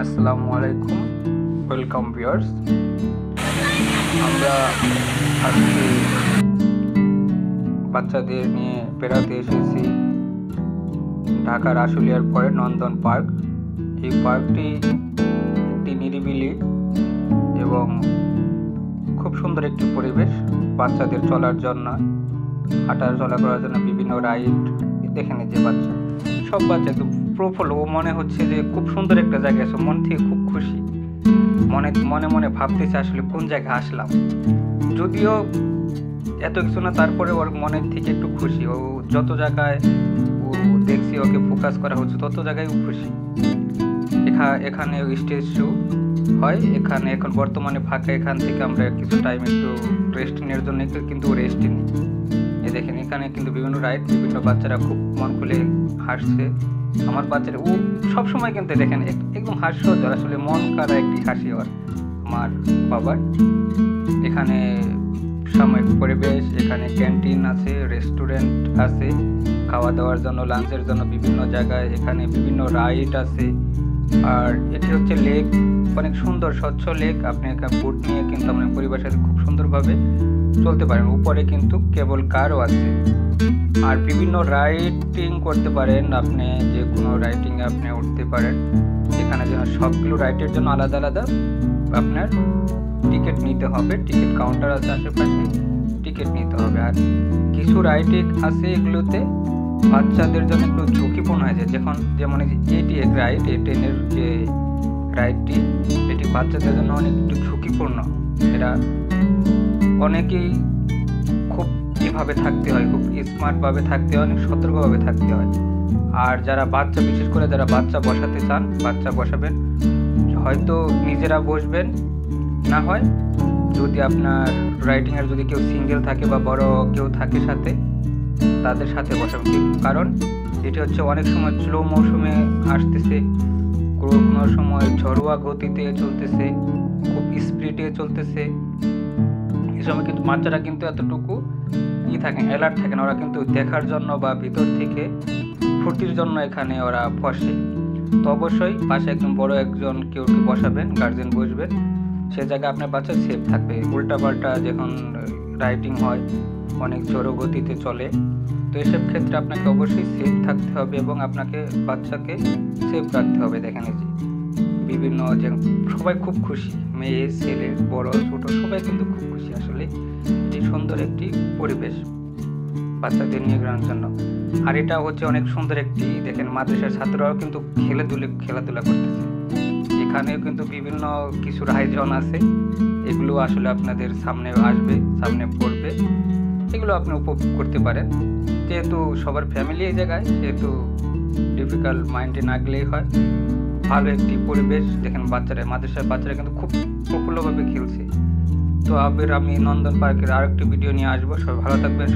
আসসালামু আলাইকুম, welcome viewers. আমরা আজকে বাচ্চাদের নিয়ে বেড়াতে এসেছি ঢাকার আশুলিয়ার পরে নন্দন পার্ক। এই পার্কটি একটি নিরিবিলি এবং খুব সুন্দর একটি পরিবেশ। বাচ্চাদের চলার জন্য, হাঁটা চলা করার জন্য বিভিন্ন রাইড। দেখেন যে বাচ্চা, সব বাচ্চা একদম প্রফুল্ল। ও মনে হচ্ছে যে খুব সুন্দর একটা জায়গায় আছে, মন থেকে খুব খুশি। মনে মনে ভাবতেছে আসলে কোন জায়গায় আসলাম। যদিও এত কিছু না, তারপরে ওর মনের থেকে একটু খুশি। ও যত জায়গায় ও দেখছি ওকে ফোকাস করা হচ্ছে, তত জায়গায় ও খুশি। এখানে স্টেজ শো হয়, এখানে এখন বর্তমানে ফাঁকা। এখান থেকে আমরা কিছু টাইম একটু রেস্ট নেওয়ার জন্য কিন্তু রেস্ট নিই। দেখেন এখানে কিন্তু বিভিন্ন রাইড, বিভিন্ন বাচ্চারা খুব মন খুলে হাসছে। আমার বাচ্চারা ও সবসময় কিন্তু দেখেন একদম হাস্যজ্জ্বল, আসলে মন কাড়া একটি হাসি ওর আমার বাবার। এখানে সাময়িক পরিবেশ, এখানে ক্যান্টিন আছে, রেস্টুরেন্ট আছে খাওয়া দাওয়ার জন্য, লাঞ্চের জন্য বিভিন্ন জায়গায়। এখানে বিভিন্ন রাইড আছে। আর এটি হচ্ছে লেক, অনেক সুন্দর স্বচ্ছ লেক। আপনি এখানে বোট নিয়ে কিন্তু আপনার পরিবারের সাথে খুব সুন্দরভাবে চলতে পারেন। উপরে কিন্তু কেবল কারও আছে। আর বিভিন্ন রাইডিং করতে পারেন, আপনি যে কোনো রাইডিংয়ে আপনি উঠতে পারেন। এখানে যেন সবগুলো রাইডের জন্য আলাদা আলাদা আপনার টিকিট নিতে হবে। টিকিট কাউন্টার আছে আশেপাশে, টিকিট নিতে হবে। আর কিছু রাইডিং আছে এগুলোতে বাচ্চাদের জন্য একটু ঝুঁকিপূর্ণ হয়ে যায়। যেমন এটি এক রাইড, এই ট্রেনের যে রাইডটি, এটি বাচ্চাদের জন্য অনেক একটু ঝুঁকিপূর্ণ। এটা অনেকেই খুব এভাবে থাকতে হয়, খুব স্মার্টভাবে থাকতে হয়, অনেক সতর্কভাবে থাকতে হয়। আর যারা বাচ্চা, বিশেষ করে যারা বাচ্চা বসাতে চান, বাচ্চা বসাবেন, হয়তো নিজেরা বসবেন, না হয় যদি আপনার রাইডিংয়ের যদি কেউ সিঙ্গেল থাকে বা বড় কেউ থাকে সাথে, তাদের সাথে বসাবেন। কারণ এটি হচ্ছে অনেক সময় স্লো মৌসুমে আসতেছে, কোনো সময় ঝড়োয়া গতিতে চলতেছে, খুব স্পিডে চলতেছে। এই সময় কিন্তু বাচ্চারা কিন্তু এতটুকু থাকেন, অ্যালার্ট থাকেন। ওরা কিন্তু দেখার জন্য বা ভিতর থেকে ফুর্তির জন্য এখানে ওরা বসে। তো অবশ্যই পাশে একদম বড় একজন কেউ বসাবেন, গার্জেন বসবেন, সে জায়গায় আপনার বাচ্চা সেফ থাকবে। উল্টাপাল্টা যখন রাইডিং হয়, অনেক জোর গতিতে চলে, তো এসব ক্ষেত্রে আপনাকে অবশ্যই সেফ থাকতে হবে এবং আপনাকে বাচ্চাকে সেফ রাখতে হবে। দেখেন এই যে বিভিন্ন যে সবাই খুব খুশি, মেয়ে ছেলে বড় ছোট সবাই কিন্তু খুব খুশি। আসলে এটি সুন্দর একটি পরিবেশ বাচ্চাদের নিয়ে ঘোরার জন্য। আর এটা হচ্ছে অনেক সুন্দর একটি, দেখেন মাদ্রাসার ছাত্ররাও কিন্তু খেলাধুলা করতেছে। এখানেও কিন্তু বিভিন্ন কিছু আয়োজন আছে, এগুলো আসলে আপনাদের সামনে আসবে, সামনে পড়বে, এগুলো আপনি উপভোগ করতে পারেন। যেহেতু সবার ফ্যামিলি এই জায়গায়, সেহেতু ডিফিকাল্ট মাইন্ডে না গেলেই হয়। ভালো একটি পরিবেশ। দেখেন মাদ্রাসার বাচ্চারা কিন্তু খুব প্রফুল্লভাবে খেলছে। তো আবার আমি নন্দন পার্কের আরেকটি ভিডিও নিয়ে আসবো। সবাই ভালো থাকবেন।